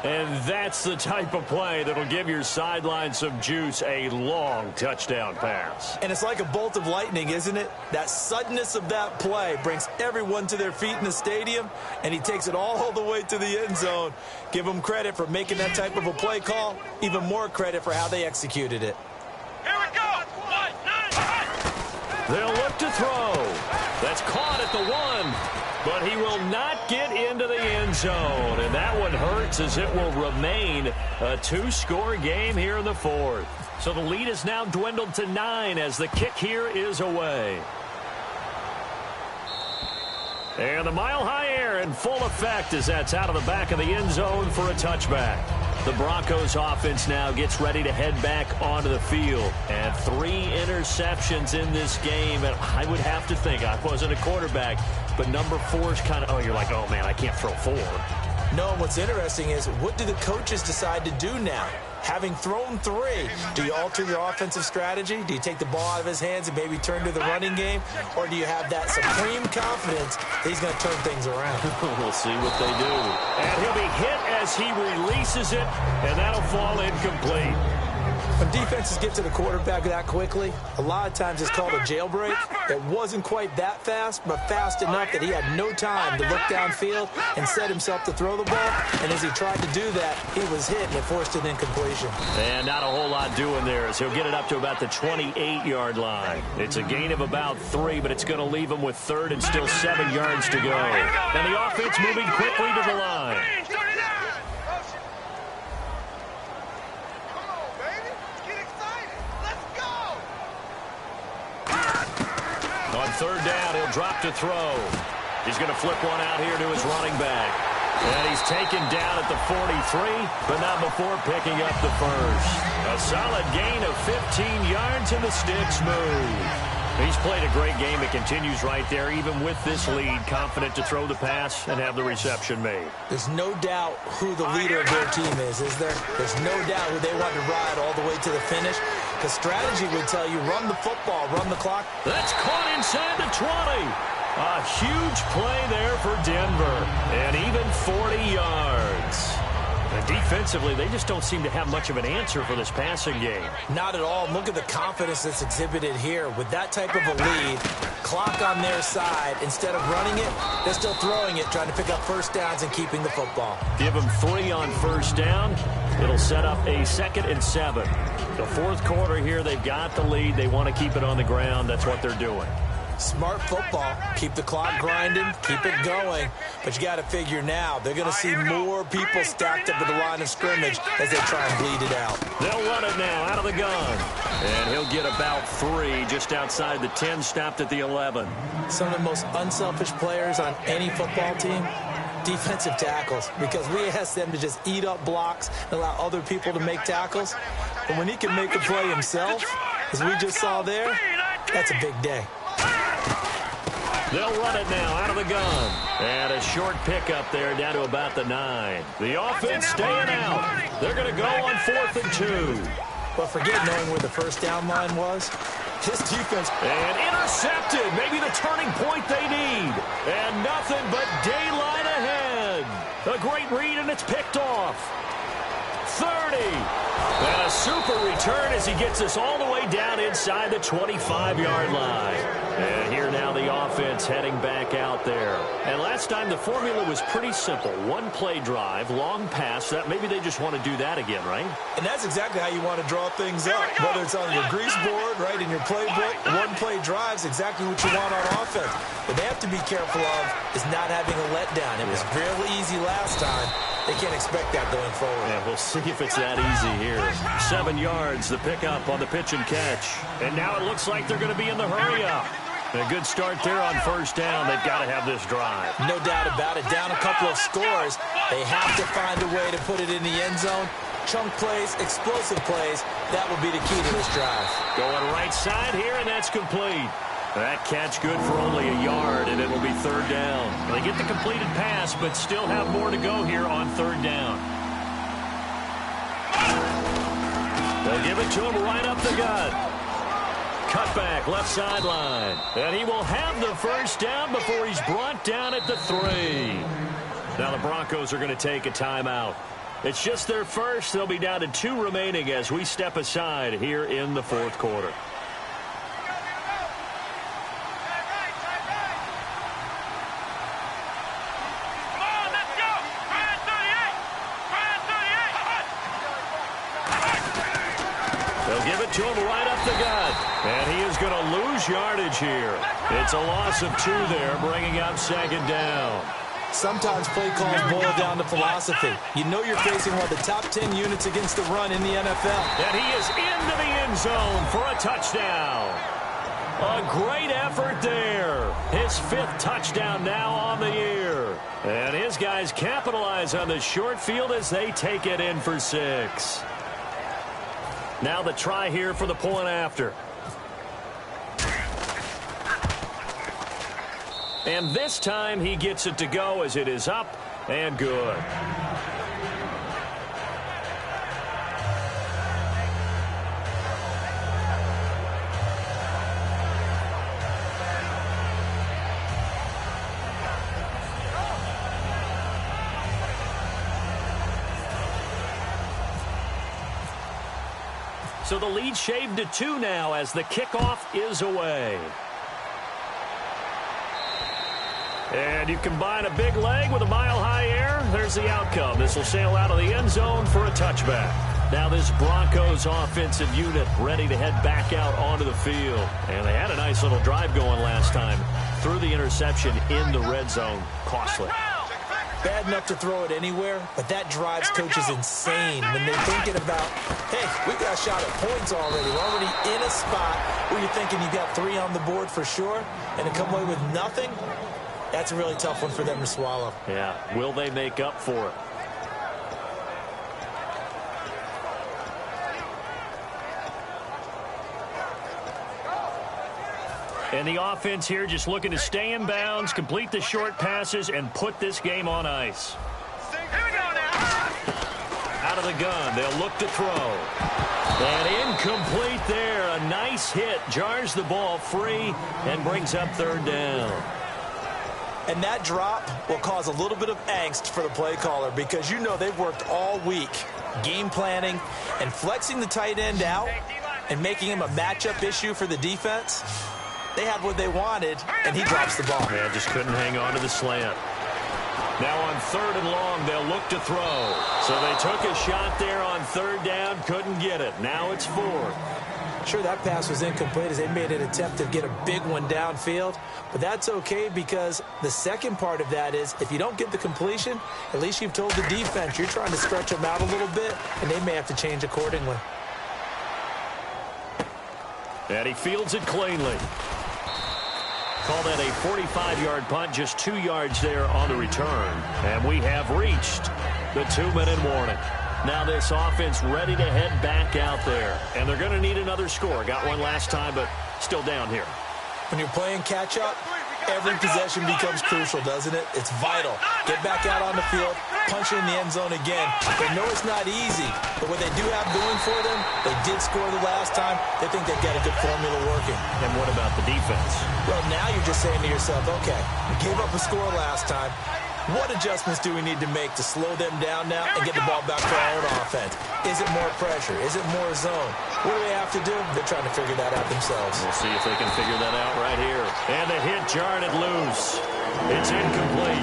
And that's the type of play that'll give your sideline some juice, a long touchdown pass. And it's like a bolt of lightning, isn't it? That suddenness of that play brings everyone to their feet in the stadium, and he takes it all the way to the end zone. Give him credit for making that type of a play call, even more credit for how they executed it. Here we go. 1, 9, 5. They'll look to throw. That's caught at the 1. But he will not get into the end zone. And that one hurts as it will remain a 2-score game here in the 4th. So the lead is now dwindled to 9 as the kick here is away. And the mile-high air in full effect as that's out of the back of the end zone for a touchback. The Broncos offense now gets ready to head back onto the field. And 3 interceptions in this game. And I would have to think, I wasn't a quarterback, but number 4 is kind of, oh, you're like, oh, man, I can't throw 4. No, what's interesting is what do the coaches decide to do now? Having thrown 3, do you alter your offensive strategy? Do you take the ball out of his hands and maybe turn to the running game? Or do you have that supreme confidence that he's going to turn things around? We'll see what they do. And he'll be hit as he releases it, and that'll fall incomplete. When defenses get to the quarterback that quickly, a lot of times it's called a jailbreak. It wasn't quite that fast, but fast enough that he had no time to look downfield and set himself to throw the ball. And as he tried to do that, he was hit and it forced an incompletion. And not a whole lot doing there as he'll get it up to about the 28-yard line. It's a gain of about 3, but it's going to leave him with 3rd and still 7 yards to go. And the offense moving quickly to the line. On 3rd down, he'll drop to throw. He's going to flip one out here to his running back. And he's taken down at the 43, but not before picking up the first. A solid gain of 15 yards, and the sticks move. He's played a great game. It continues right there, even with this lead, confident to throw the pass and have the reception made. There's no doubt who the leader of their team is there? There's no doubt who they want to ride all the way to the finish. Because strategy would tell you, run the football, run the clock. That's caught inside the 20. A huge play there for Denver. And even 40 yards. And defensively, they just don't seem to have much of an answer for this passing game. Not at all. Look at the confidence that's exhibited here. With that type of a lead, clock on their side, instead of running it, they're still throwing it, trying to pick up first downs and keeping the football. Give them 3 on first down. It'll set up a 2nd and 7. The 4th quarter here, they've got the lead. They want to keep it on the ground. That's what they're doing. Smart football. Keep the clock grinding. Keep it going. But you got to figure now, they're going to see more people stacked up at the line of scrimmage as they try and bleed it out. They'll run it now out of the gun. And he'll get about 3 just outside the 10, stopped at the 11. Some of the most unselfish players on any football team, defensive tackles, because we ask them to just eat up blocks and allow other people to make tackles. But when he can make a play himself, as we just saw there, that's a big day. They'll run it now out of the gun. And a short pickup there down to about the 9. The offense staying out. They're going to go on 4th and 2. But forget knowing where the first down line was. His defense. And intercepted. Maybe the turning point they need. And nothing but daylight ahead. A great read, and it's picked off. 30. And a super return as he gets us all the way down inside the 25-yard line. And here now the offense heading back out there. And last time the formula was pretty simple. 1-play drive, long pass. That maybe they just want to do that again, right? And that's exactly how you want to draw things up. Whether it's on your grease board, right, in your playbook, 1-play drive's exactly what you want on offense. What they have to be careful of is not having a letdown. It was real easy last time. They can't expect that going forward. Yeah, we'll see if it's that easy here. 7 yards, the pickup on the pitch and catch. And now it looks like they're going to be in the hurry-up. A good start there on first down. They've got to have this drive. No doubt about it. Down a couple of scores. They have to find a way to put it in the end zone. Chunk plays, explosive plays. That will be the key to this drive. Going right side here, and that's complete. That catch good for only a yard, and it'll be 3rd down. They get the completed pass, but still have more to go here on 3rd down. They'll give it to him right up the gut. Cutback, left sideline. And he will have the first down before he's brought down at the 3. Now the Broncos are going to take a timeout. It's just their first. They'll be down to 2 remaining as we step aside here in the 4th quarter. To him right up the gut. And he is going to lose yardage here. It's a loss of 2 there, bringing up 2nd down. Sometimes play calls boil down to philosophy. You know you're facing one of the top 10 units against the run in the NFL. And he is into the end zone for a touchdown. A great effort there. His 5th touchdown now on the year. And his guys capitalize on the short field as they take it in for 6. Now the try here for the point after. And this time he gets it to go as it is up and good. So the lead shaved to 2 now as the kickoff is away. And you combine a big leg with a mile-high air, there's the outcome. This will sail out of the end zone for a touchback. Now this Broncos offensive unit ready to head back out onto the field. And they had a nice little drive going last time. Threw the interception in the red zone. Costly. Bad enough to throw it anywhere, but that drives coaches insane when they're thinking about, hey, we got a shot at points already. We're already in a spot where you're thinking you got 3 on the board for sure, and to come away with nothing, that's a really tough one for them to swallow. Yeah, will they make up for it? And the offense here just looking to stay in bounds, complete the short passes, and put this game on ice. Here we go now. Out of the gun, they'll look to throw. And incomplete there. A nice hit. Jars the ball free and brings up 3rd down. And that drop will cause a little bit of angst for the play caller because you know they've worked all week game planning and flexing the tight end out and making him a matchup issue for the defense. They had what they wanted, and he drops the ball. Yeah, just couldn't hang on to the slant. Now on 3rd and long, they'll look to throw. So they took a shot there on 3rd down, couldn't get it. Now it's 4th. Sure, that pass was incomplete as they made an attempt to get a big one downfield, but that's okay because the second part of that is if you don't get the completion, at least you've told the defense you're trying to stretch them out a little bit, and they may have to change accordingly. And he fields it cleanly. Call that a 45-yard punt, just 2 yards there on the return. And we have reached the 2-minute warning. Now this offense ready to head back out there. And they're going to need another score. Got one last time, but still down here. When you're playing catch-up, every possession becomes crucial, doesn't it? It's vital. Get back out on the field, punch it in the end zone again. They know it's not easy, but what they do have going for them, they did score the last time. They think they've got a good formula working. And what about the defense? Well, now you're just saying to yourself, okay, we gave up a score last time. What adjustments do we need to make to slow them down now and get the ball back to our own offense? Is it more pressure? Is it more zone? What do they have to do? They're trying to figure that out themselves. We'll see if they can figure that out right here. And the hit jarred it loose. It's incomplete.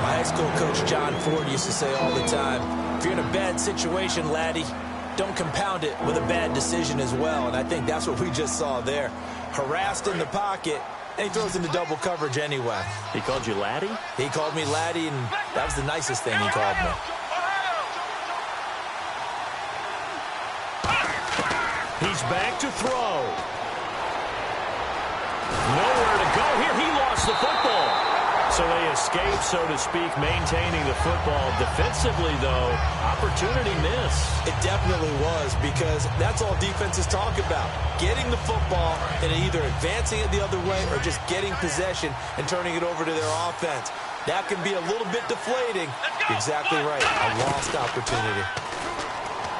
My high school coach John Ford used to say all the time, if you're in a bad situation, laddie, don't compound it with a bad decision as well. And I think that's what we just saw there. Harassed in the pocket, and he throws into double coverage anyway. He called you laddie? He called me laddie, and that was the nicest thing he called me. He's back to throw. Nowhere to go here. He lost the football. So they escape, so to speak, maintaining the football. Defensively, though, opportunity missed. It definitely was, because that's all defenses talk about. Getting the football and either advancing it the other way or just getting possession and turning it over to their offense. That can be a little bit deflating. You're exactly right. A lost opportunity.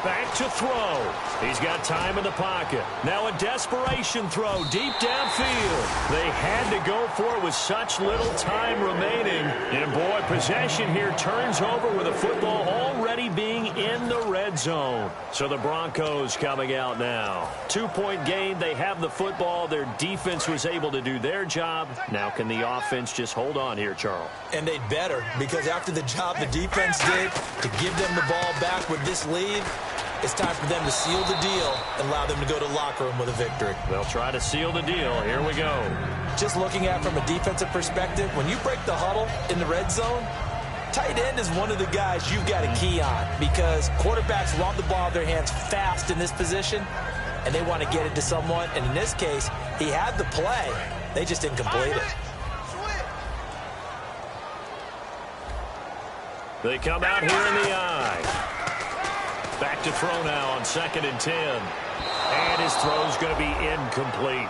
Back to throw. He's got time in the pocket. Now a desperation throw deep downfield. They had to go for it with such little time remaining. And boy, possession here turns over with the football already being in the red zone. So the Broncos coming out now. 2-point game. They have the football. Their defense was able to do their job. Now can the offense just hold on here, Charles? And they'd better, because after the job the defense did to give them the ball back with this lead, it's time for them to seal the deal and allow them to go to the locker room with a victory. They'll try to seal the deal. Here we go. Just looking at it from a defensive perspective, when you break the huddle in the red zone, tight end is one of the guys you've got a key on, because quarterbacks want the ball in their hands fast in this position, and they want to get it to someone. And in this case, he had the play. They just didn't complete it. They come out here in the eye. Back to throw now on 2nd and 10. And his throw's going to be incomplete.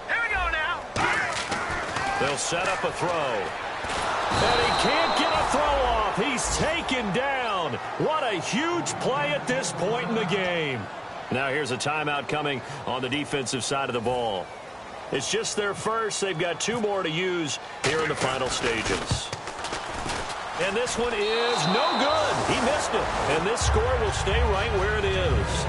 Here we go now. They'll set up a throw. And he can't get a throw off. He's taken down. down. What a huge play at this point in the game. Now here's a timeout coming on the defensive side of the ball. It's just their first. They've got 2 more to use here in the final stages. And this one is no good. He missed it. And this score will stay right where it is.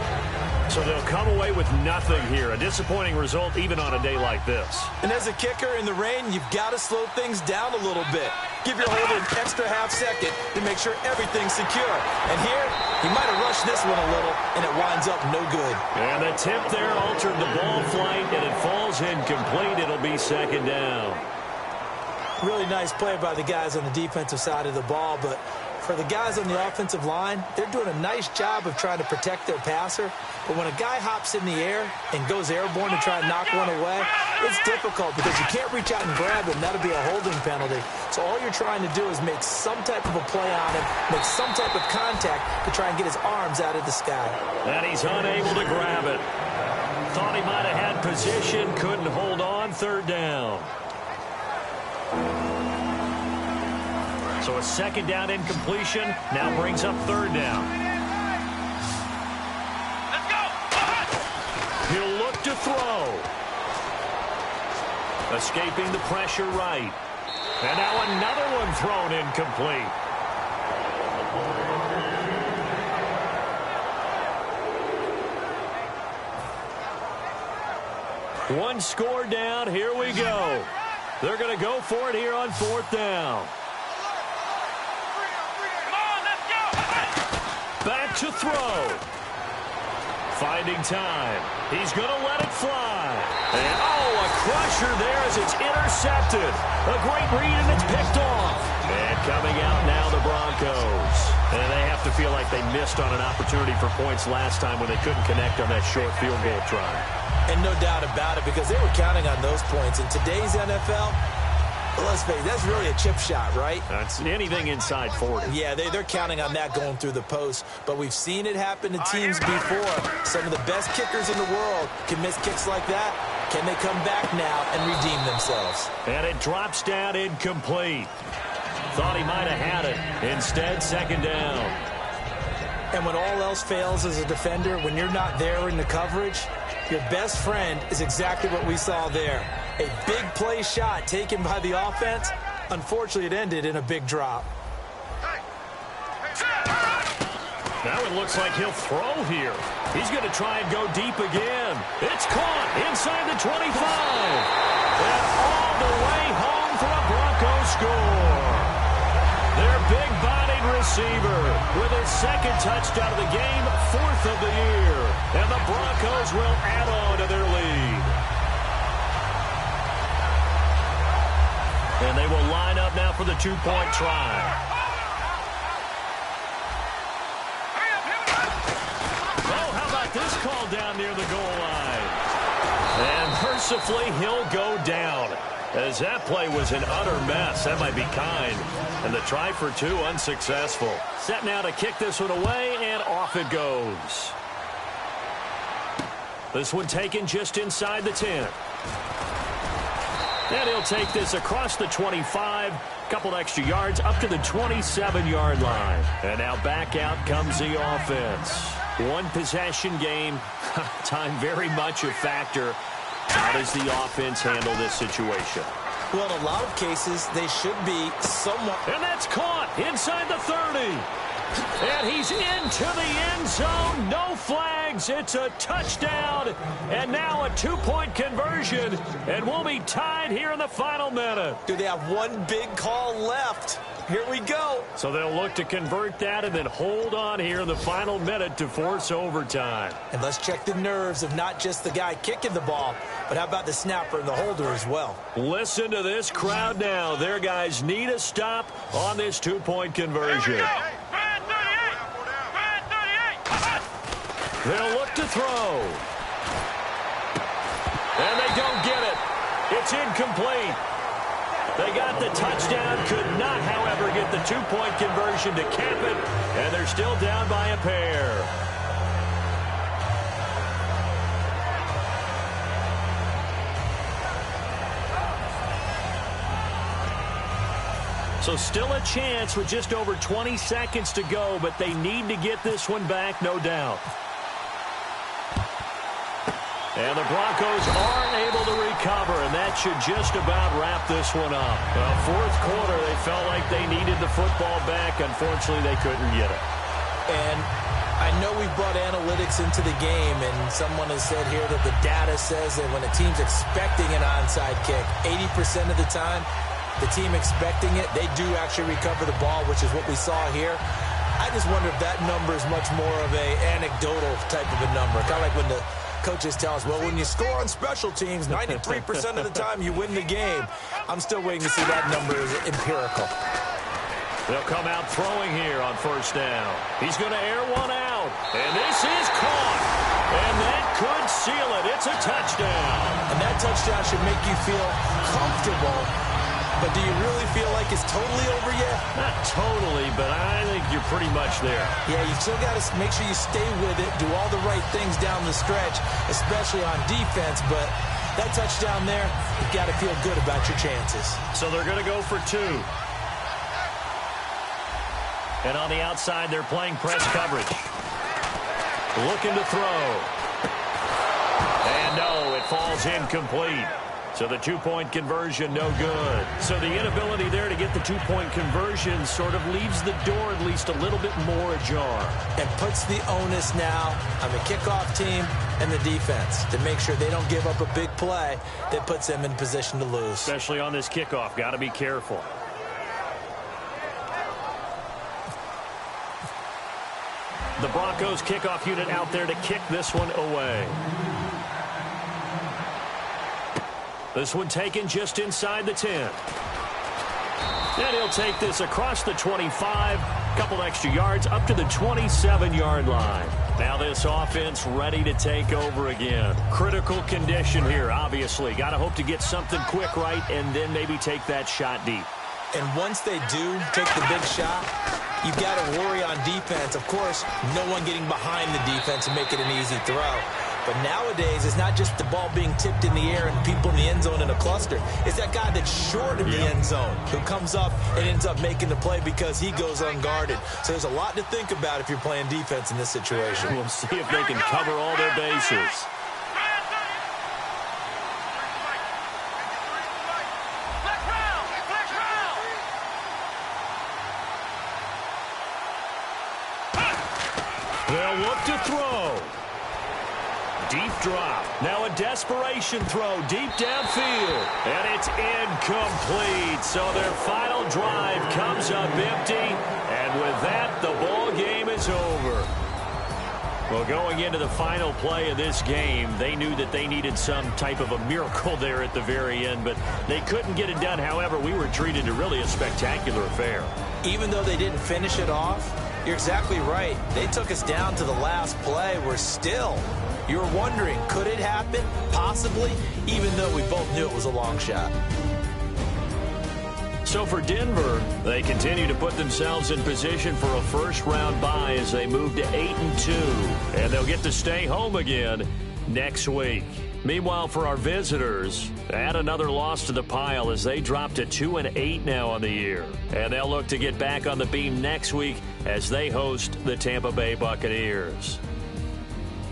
So they'll come away with nothing here. A disappointing result even on a day like this. And as a kicker in the rain, you've got to slow things down a little bit. Give your holder an extra half second to make sure everything's secure. And here, he might have rushed this one a little, and it winds up no good. And the tip there altered the ball flight, and it falls incomplete. It'll be second down. Really nice play by the guys on the defensive side of the ball, but for the guys on the offensive line, they're doing a nice job of trying to protect their passer. But when a guy hops in the air and goes airborne to try and knock one away, it's difficult because you can't reach out and grab him. That'll be a holding penalty. So all you're trying to do is make some type of a play on him, make some type of contact to try and get his arms out of the sky. And he's unable to grab it. Thought he might have had position, couldn't hold on, third down. So a second down incompletion now brings up third down. Let's go! He'll look to throw. Escaping the pressure right. And now another one thrown incomplete. One score down. Here we go. They're going to go for it here on fourth down. Back to throw. Finding time. He's going to let it fly. And, a crusher there as it's intercepted. A great read, and it's picked off. And coming out now, the Broncos. And they have to feel like they missed on an opportunity for points last time when they couldn't connect on that short field goal try. And no doubt about it, because they were counting on those points. In today's NFL, let's face it, that's really a chip shot, right? That's anything inside 40. Yeah, they're counting on that going through the post. But we've seen it happen to teams before. Some of the best kickers in the world can miss kicks like that. Can they come back now and redeem themselves? And it drops down incomplete. Thought he might have had it. Instead, second down. And when all else fails as a defender, when you're not there in the coverage, your best friend is exactly what we saw there. A big play shot taken by the offense. Unfortunately, it ended in a big drop. Now it looks like he'll throw here. He's going to try and go deep again. It's caught inside the 25. And all the way home for a Broncos score. Their big-bodied receiver with his second touchdown of the game, fourth of the year. And the Broncos will add on to their lead. And they will line up now for the two-point try. Oh, how about this call down near the goal line? And mercifully, he'll go down. As that play was an utter mess. That might be kind. And the try for two unsuccessful. Set now to kick this one away, and off it goes. This one taken just inside the 10. And he'll take this across the 25, couple extra yards up to the 27-yard line. And now back out comes the offense. One possession game, time very much a factor. How does the offense handle this situation? Well, in a lot of cases, they should be somewhat. And that's caught inside the 30. And he's into the end zone. No flags. It's a touchdown. And now a two-point conversion. And we'll be tied here in the final minute. Do they have one big call left? Here we go. So they'll look to convert that and then hold on here in the final minute to force overtime. And let's check the nerves of not just the guy kicking the ball, but how about the snapper and the holder as well? Listen to this crowd now. Their guys need a stop on this two-point conversion. They'll look to throw. And they don't get it. It's incomplete. They got the touchdown, could not, however, get the two-point conversion to cap it, and they're still down by a pair. So still a chance with just over 20 seconds to go, but they need to get this one back, no doubt. And the Broncos aren't able to recover, and that should just about wrap this one up. Well, fourth quarter, they felt like they needed the football back. Unfortunately, they couldn't get it. And I know we've brought analytics into the game, and someone has said here that the data says that when a team's expecting an onside kick, 80% of the time, the team expecting it, they do actually recover the ball, which is what we saw here. I just wonder if that number is much more of a anecdotal type of a number. Kind of like when the coaches tell us, well, when you score on special teams, 93% of the time you win the game. I'm still waiting to see that number is empirical. They'll come out throwing here on first down. He's going to air one out, and this is caught. And that could seal it. It's a touchdown. And that touchdown should make you feel comfortable. But do you really feel like it's totally over yet? Not totally, but I think you're pretty much there. Yeah, you still got to make sure you stay with it, do all the right things down the stretch, especially on defense. But that touchdown there, you've got to feel good about your chances. So they're going to go for two. And on the outside, they're playing press coverage. Looking to throw. And no, it falls incomplete. So the two-point conversion, no good. So the inability there to get the two-point conversion sort of leaves the door at least a little bit more ajar. And puts the onus now on the kickoff team and the defense to make sure they don't give up a big play that puts them in position to lose. Especially on this kickoff. Got to be careful. The Broncos kickoff unit out there to kick this one away. This one taken just inside the 10. And he'll take this across the 25, a couple extra yards up to the 27-yard line. Now this offense ready to take over again. Critical condition here, obviously. Got to hope to get something quick right and then maybe take that shot deep. And once they do take the big shot, you've got to worry on defense. Of course, no one getting behind the defense and make it an easy throw. But nowadays, it's not just the ball being tipped in the air and people in the end zone in a cluster. It's that guy that's short of the end zone who comes up and ends up making the play because he goes unguarded. So there's a lot to think about if you're playing defense in this situation. We'll see if they can cover all their bases. They'll look to throw. Deep drop. Now a desperation throw deep downfield. And it's incomplete. So their final drive comes up empty. And with that, the ball game is over. Well, going into the final play of this game, they knew that they needed some type of a miracle there at the very end, but they couldn't get it done. However, we were treated to really a spectacular affair. Even though they didn't finish it off, you're exactly right. They took us down to the last play. We're still, you're wondering, could it happen? Possibly, even though we both knew it was a long shot. So for Denver, they continue to put themselves in position for a first-round bye as they move to 8-2. And they'll get to stay home again next week. Meanwhile, for our visitors, add another loss to the pile as they drop to 2-8 now on the year. And they'll look to get back on the beam next week as they host the Tampa Bay Buccaneers.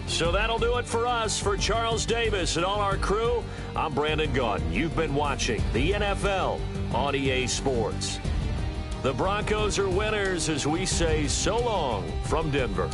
So that'll do it for us. For Charles Davis and all our crew, I'm Brandon Gaudin. You've been watching the NFL on EA Sports. The Broncos are winners as we say so long from Denver.